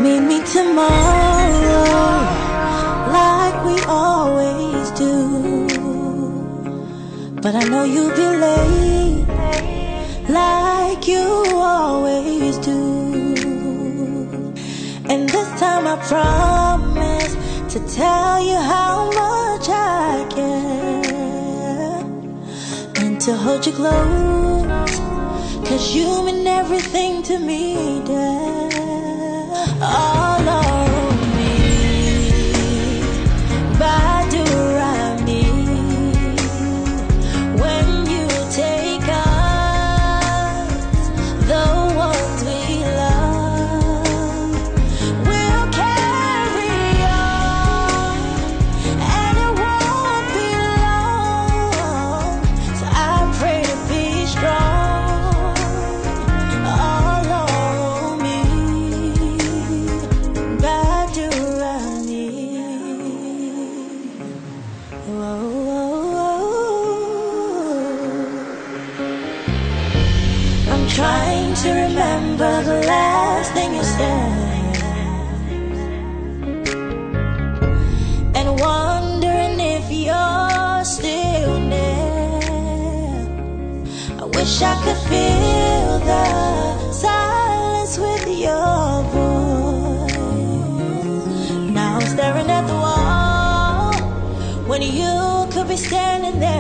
Meet me tomorrow, like we always do. But I know you'll be late, like you always do. And this time I promise to tell you how much I care, and to hold you close, 'cause you mean everything to me, dear. All on me, Badurani. When you take us, the ones we love, we'll carry on, and it won't be long. So I pray to be strong. All on me, Badurani. I'm trying to remember the last thing you said, and wondering if you're still there. I wish I could feel the silence with your voice. Now I'm staring at the wall when you could be standing there.